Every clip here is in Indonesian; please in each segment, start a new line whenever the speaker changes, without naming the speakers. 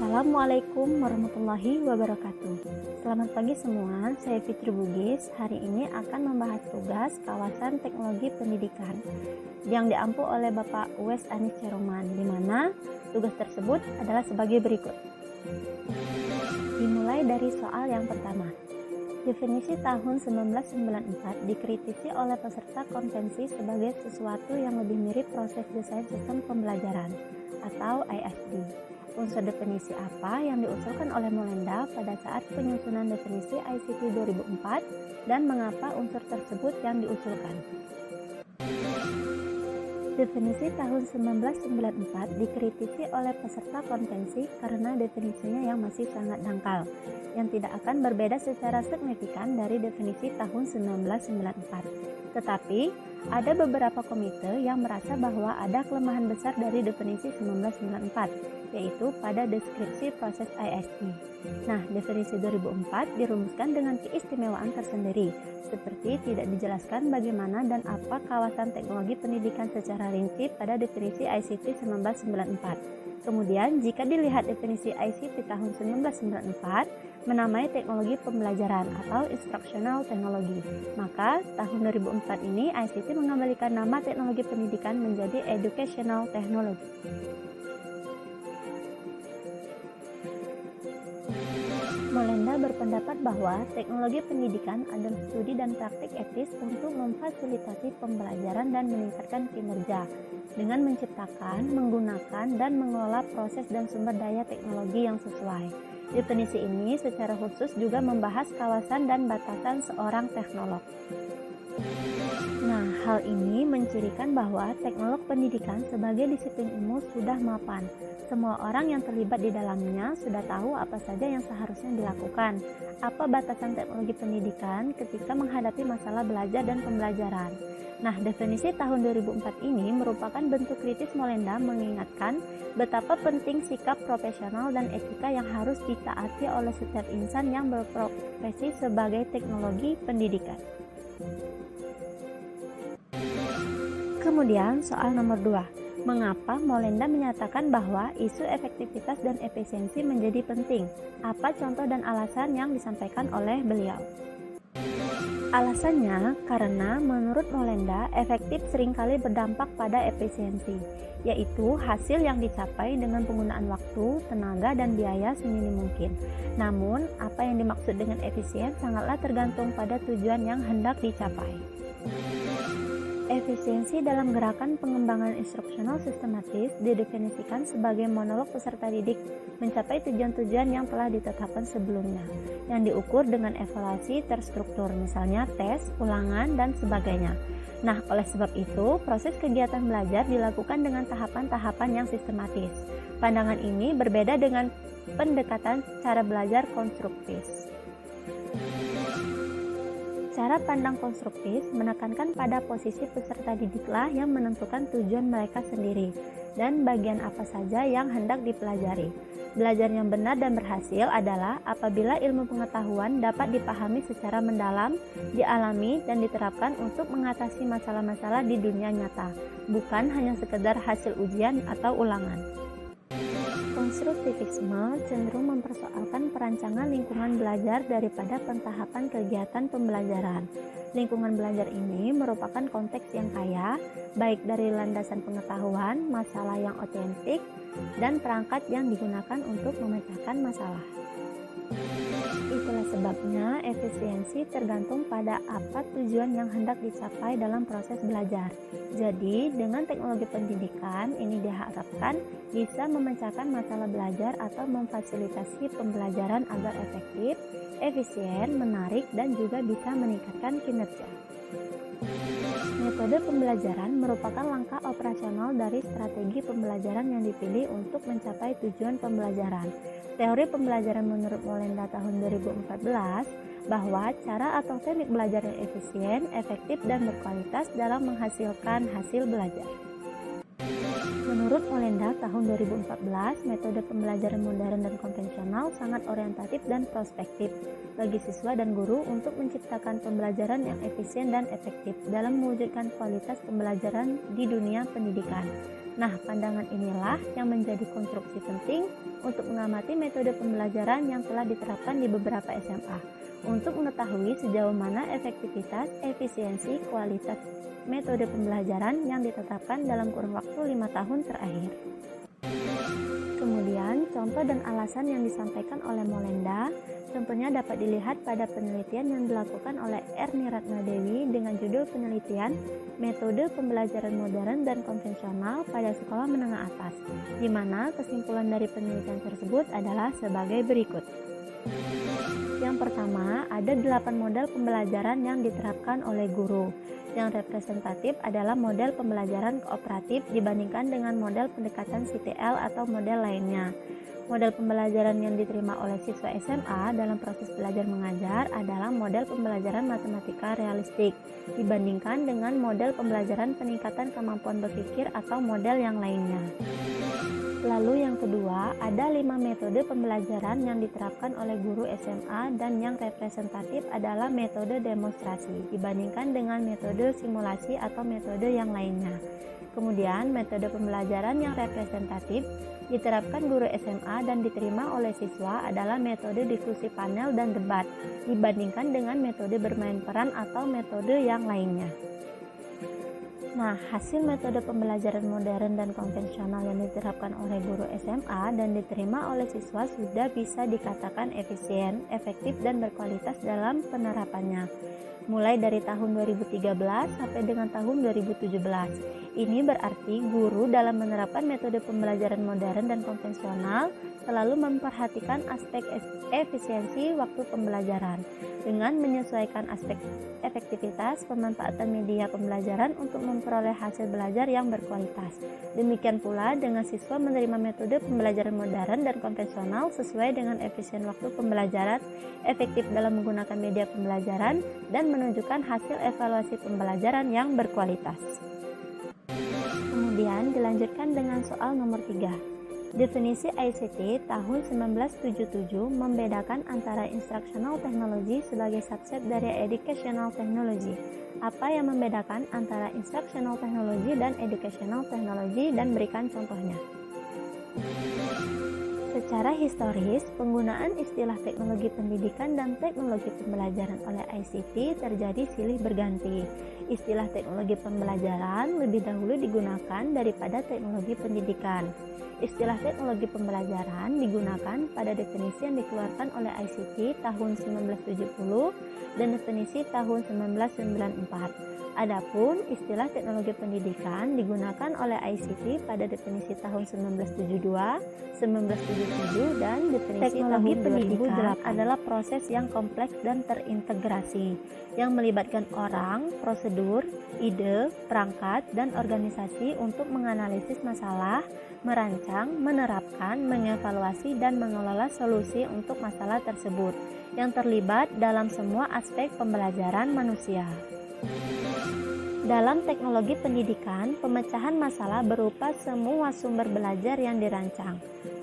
Assalamualaikum warahmatullahi wabarakatuh. Selamat pagi semua, saya Fitri Bugis. Hari ini akan membahas tugas kawasan teknologi pendidikan yang diampu oleh Bapak Uwais Anis Ceroman, di mana tugas tersebut adalah sebagai berikut. Dimulai dari soal yang pertama. Definisi tahun 1994 dikritisi oleh peserta konvensi sebagai sesuatu yang lebih mirip proses desain sistem pembelajaran atau ISD. Unsur definisi apa yang diusulkan oleh Molenda pada saat penyusunan definisi ICT 2004 dan mengapa unsur tersebut yang diusulkan? Definisi tahun 1994 dikritisi oleh peserta konvensi karena definisinya yang masih sangat dangkal, yang tidak akan berbeda secara signifikan dari definisi tahun 1994. Tetapi, ada beberapa komite yang merasa bahwa ada kelemahan besar dari definisi 1994, yaitu pada deskripsi proses ISD. Nah, definisi 2004 dirumuskan dengan keistimewaan tersendiri, seperti tidak dijelaskan bagaimana dan apa kawasan teknologi pendidikan secara rinci pada definisi ICT 1994. Kemudian, jika dilihat definisi ICT tahun 1994, menamai teknologi pembelajaran atau instructional technology, maka tahun 2004 ini ICT mengembalikan nama teknologi pendidikan menjadi educational technology. Molenda berpendapat bahwa teknologi pendidikan adalah studi dan praktik etis untuk memfasilitasi pembelajaran dan meningkatkan kinerja dengan menciptakan, menggunakan, dan mengelola proses dan sumber daya teknologi yang sesuai. Definisi ini secara khusus juga membahas kawasan dan batasan seorang teknolog. Nah, hal ini mencirikan bahwa teknolog pendidikan sebagai disiplin ilmu sudah mapan. Semua orang yang terlibat di dalamnya sudah tahu apa saja yang seharusnya dilakukan, apa batasan teknologi pendidikan ketika menghadapi masalah belajar dan pembelajaran. Nah, definisi tahun 2004 ini merupakan bentuk kritis Molenda mengingatkan betapa penting sikap profesional dan etika yang harus ditaati oleh setiap insan yang berprofesi sebagai teknologi pendidikan. Kemudian soal nomor 2. Mengapa Molenda menyatakan bahwa isu efektivitas dan efisiensi menjadi penting? Apa contoh dan alasan yang disampaikan oleh beliau? Alasannya karena menurut Molenda, efektif seringkali berdampak pada efisiensi, yaitu hasil yang dicapai dengan penggunaan waktu, tenaga, dan biaya seminim mungkin. Namun, apa yang dimaksud dengan efisien sangatlah tergantung pada tujuan yang hendak dicapai. Efisiensi dalam gerakan pengembangan instruksional sistematis didefinisikan sebagai monolog peserta didik mencapai tujuan-tujuan yang telah ditetapkan sebelumnya, yang diukur dengan evaluasi terstruktur, misalnya tes, ulangan, dan sebagainya. Nah, oleh sebab itu, proses kegiatan belajar dilakukan dengan tahapan-tahapan yang sistematis. Pandangan ini berbeda dengan pendekatan cara belajar konstruktif. Cara pandang konstruktif menekankan pada posisi peserta didiklah yang menentukan tujuan mereka sendiri dan bagian apa saja yang hendak dipelajari. Belajar yang benar dan berhasil adalah apabila ilmu pengetahuan dapat dipahami secara mendalam, dialami, dan diterapkan untuk mengatasi masalah-masalah di dunia nyata, bukan hanya sekedar hasil ujian atau ulangan. Konstruktivisme cenderung mempersoalkan perancangan lingkungan belajar daripada pentahapan kegiatan pembelajaran. Lingkungan belajar ini merupakan konteks yang kaya, baik dari landasan pengetahuan, masalah yang otentik, dan perangkat yang digunakan untuk memecahkan masalah. Itulah sebabnya efisiensi tergantung pada apa tujuan yang hendak dicapai dalam proses belajar. Jadi, dengan teknologi pendidikan ini diharapkan bisa memecahkan masalah belajar atau memfasilitasi pembelajaran agar efektif, efisien, menarik, dan juga bisa meningkatkan kinerja. Metode pembelajaran merupakan langkah operasional dari strategi pembelajaran yang dipilih untuk mencapai tujuan pembelajaran. Teori pembelajaran menurut Molenda tahun 2014 bahwa cara atau teknik belajar yang efisien, efektif, dan berkualitas dalam menghasilkan hasil belajar. Menurut Molenda tahun 2014, metode pembelajaran modern dan konvensional sangat orientatif dan prospektif bagi siswa dan guru untuk menciptakan pembelajaran yang efisien dan efektif dalam mewujudkan kualitas pembelajaran di dunia pendidikan. Nah, pandangan inilah yang menjadi konstruksi penting untuk mengamati metode pembelajaran yang telah diterapkan di beberapa SMA untuk mengetahui sejauh mana efektivitas, efisiensi, kualitas metode pembelajaran yang ditetapkan dalam kurun waktu 5 tahun terakhir. Kemudian, contoh dan alasan yang disampaikan oleh Molenda tentunya dapat dilihat pada penelitian yang dilakukan oleh Erni Ratnadewi dengan judul penelitian Metode Pembelajaran Modern dan Konvensional pada Sekolah Menengah Atas, di mana kesimpulan dari penelitian tersebut adalah sebagai berikut. Yang pertama, ada 8 model pembelajaran yang diterapkan oleh guru. Yang representatif adalah model pembelajaran kooperatif dibandingkan dengan model pendekatan CTL atau model lainnya. Model pembelajaran yang diterima oleh siswa SMA dalam proses belajar mengajar adalah model pembelajaran matematika realistik dibandingkan dengan model pembelajaran peningkatan kemampuan berpikir atau model yang lainnya. Lalu yang kedua, ada 5 metode pembelajaran yang diterapkan oleh guru SMA dan yang representatif adalah metode demonstrasi dibandingkan dengan metode simulasi atau metode yang lainnya. Kemudian, metode pembelajaran yang representatif diterapkan guru SMA dan diterima oleh siswa adalah metode diskusi panel dan debat dibandingkan dengan metode bermain peran atau metode yang lainnya. Nah, hasil metode pembelajaran modern dan konvensional yang diterapkan oleh guru SMA dan diterima oleh siswa sudah bisa dikatakan efisien, efektif, dan berkualitas dalam penerapannya. Mulai dari tahun 2013 sampai dengan tahun 2017. Ini berarti guru dalam menerapkan metode pembelajaran modern dan konvensional selalu memperhatikan aspek efisiensi waktu pembelajaran dengan menyesuaikan aspek efektivitas pemanfaatan media pembelajaran untuk memperoleh hasil belajar yang berkualitas. Demikian pula dengan siswa menerima metode pembelajaran modern dan konvensional sesuai dengan efisien waktu pembelajaran, efektif dalam menggunakan media pembelajaran, dan menunjukkan hasil evaluasi pembelajaran yang berkualitas. Kemudian dilanjutkan dengan soal nomor 3. Definisi ICT tahun 1977 membedakan antara instructional technology sebagai subset dari educational technology. Apa yang membedakan antara instructional technology dan educational technology dan berikan contohnya. Secara historis, penggunaan istilah teknologi pendidikan dan teknologi pembelajaran oleh ICT terjadi silih berganti. Istilah teknologi pembelajaran lebih dahulu digunakan daripada teknologi pendidikan. Istilah teknologi pembelajaran digunakan pada definisi yang dikeluarkan oleh ICT tahun 1970 dan definisi tahun 1994. Adapun istilah teknologi pendidikan digunakan oleh ICT pada definisi tahun 1972, 1977 dan definisi teknologi tahun pendidikan adalah proses yang kompleks dan terintegrasi yang melibatkan orang, prosedur, ide, perangkat, dan organisasi untuk menganalisis masalah, merancang, menerapkan, mengevaluasi, dan mengelola solusi untuk masalah tersebut yang terlibat dalam semua aspek pembelajaran manusia. Dalam teknologi pendidikan, pemecahan masalah berupa semua sumber belajar yang dirancang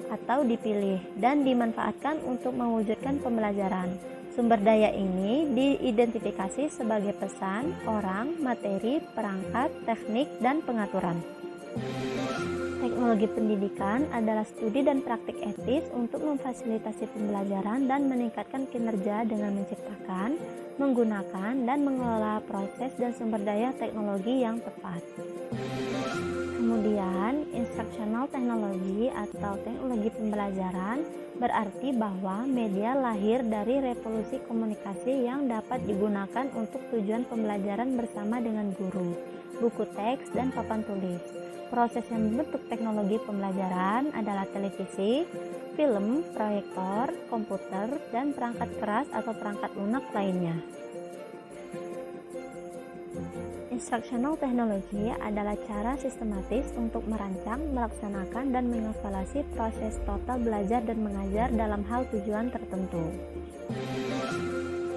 atau dipilih dan dimanfaatkan untuk mewujudkan pembelajaran. Sumber daya ini diidentifikasi sebagai pesan, orang, materi, perangkat, teknik, dan pengaturan. Teknologi pendidikan adalah studi dan praktik etis untuk memfasilitasi pembelajaran dan meningkatkan kinerja dengan menciptakan, menggunakan, dan mengelola proses dan sumber daya teknologi yang tepat. Kemudian, instructional technology atau teknologi pembelajaran berarti bahwa media lahir dari revolusi komunikasi yang dapat digunakan untuk tujuan pembelajaran bersama dengan guru, buku teks, dan papan tulis. Proses yang membentuk teknologi pembelajaran adalah televisi, film, proyektor, komputer, dan perangkat keras atau perangkat lunak lainnya. Instructional technology adalah cara sistematis untuk merancang, melaksanakan, dan mengevaluasi proses total belajar dan mengajar dalam hal tujuan tertentu.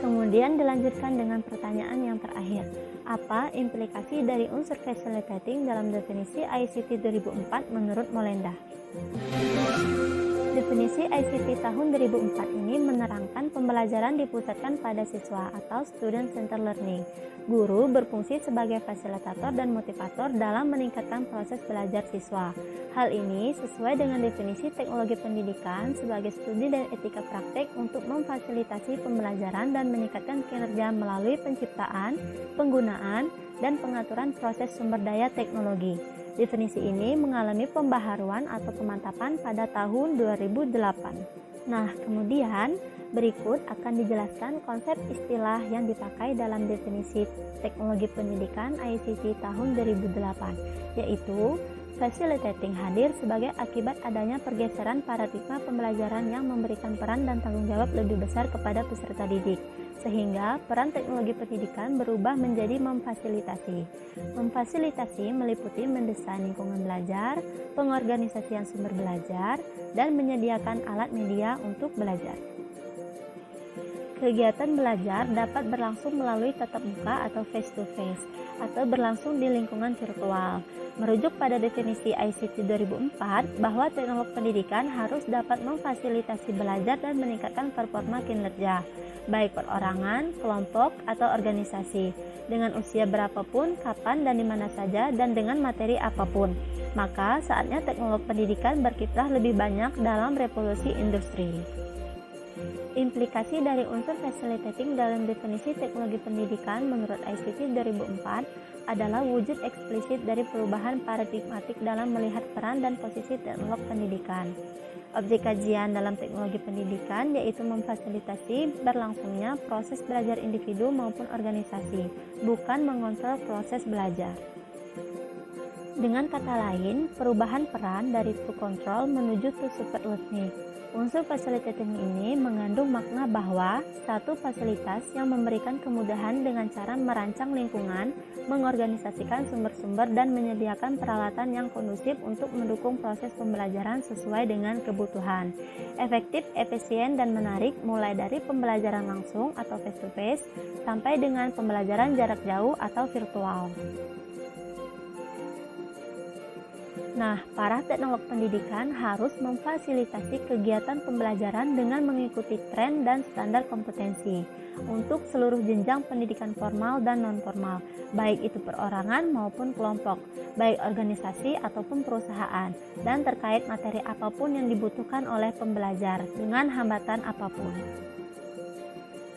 Kemudian dilanjutkan dengan pertanyaan yang terakhir. Apa implikasi dari unsur facilitating dalam definisi ICT 2004 menurut Molenda? Definisi ICT tahun 2004 ini menerangkan pembelajaran dipusatkan pada siswa atau Student Centered Learning. Guru berfungsi sebagai fasilitator dan motivator dalam meningkatkan proses belajar siswa. Hal ini sesuai dengan definisi teknologi pendidikan sebagai studi dan etika praktek untuk memfasilitasi pembelajaran dan meningkatkan kinerja melalui penciptaan, penggunaan, dan pengaturan proses sumber daya teknologi. Definisi ini mengalami pembaharuan atau pemantapan pada tahun 2008. Nah, kemudian berikut akan dijelaskan konsep istilah yang dipakai dalam definisi teknologi pendidikan ICT tahun 2008, yaitu facilitating hadir sebagai akibat adanya pergeseran paradigma pembelajaran yang memberikan peran dan tanggung jawab lebih besar kepada peserta didik, sehingga peran teknologi pendidikan berubah menjadi memfasilitasi. Memfasilitasi meliputi mendesain lingkungan belajar, pengorganisasian sumber belajar, dan menyediakan alat media untuk belajar. Kegiatan belajar dapat berlangsung melalui tatap muka atau face-to-face, atau berlangsung di lingkungan virtual. Merujuk pada definisi ICT 2004 bahwa teknologi pendidikan harus dapat memfasilitasi belajar dan meningkatkan performa kinerja, baik perorangan, kelompok, atau organisasi, dengan usia berapapun, kapan, dan di mana saja, dan dengan materi apapun. Maka saatnya teknologi pendidikan berkiprah lebih banyak dalam revolusi industri. Implikasi dari unsur facilitating dalam definisi teknologi pendidikan menurut ICT 2004 adalah wujud eksplisit dari perubahan paradigmatik dalam melihat peran dan posisi teknologi pendidikan. Objek kajian dalam teknologi pendidikan yaitu memfasilitasi berlangsungnya proses belajar individu maupun organisasi, bukan mengontrol proses belajar. Dengan kata lain, perubahan peran dari to control menuju to support learning. Unsur facilitating ini mengandung makna bahwa satu fasilitas yang memberikan kemudahan dengan cara merancang lingkungan, mengorganisasikan sumber-sumber, dan menyediakan peralatan yang kondusif untuk mendukung proses pembelajaran sesuai dengan kebutuhan. Efektif, efisien, dan menarik mulai dari pembelajaran langsung atau face-to-face sampai dengan pembelajaran jarak jauh atau virtual. Nah, para teknolog pendidikan harus memfasilitasi kegiatan pembelajaran dengan mengikuti tren dan standar kompetensi untuk seluruh jenjang pendidikan formal dan non-formal, baik itu perorangan maupun kelompok, baik organisasi ataupun perusahaan, dan terkait materi apapun yang dibutuhkan oleh pembelajar dengan hambatan apapun.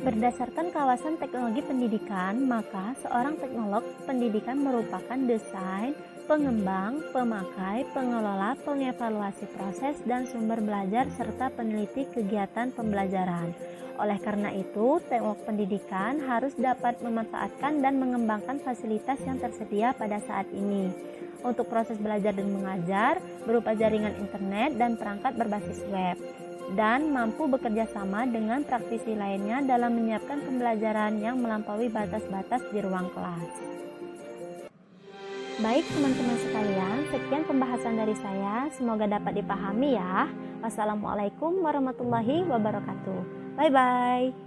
Berdasarkan kawasan teknologi pendidikan, maka seorang teknolog pendidikan merupakan desain, pengembang, pemakai, pengelola, pengevaluasi proses dan sumber belajar, serta peneliti kegiatan pembelajaran. Oleh karena itu, teknolog pendidikan harus dapat memanfaatkan dan mengembangkan fasilitas yang tersedia pada saat ini untuk proses belajar dan mengajar berupa jaringan internet dan perangkat berbasis web, dan mampu bekerja sama dengan praktisi lainnya dalam menyiapkan pembelajaran yang melampaui batas-batas di ruang kelas. Baik teman-teman sekalian, sekian pembahasan dari saya, semoga dapat dipahami ya. Wassalamualaikum warahmatullahi wabarakatuh. Bye-bye.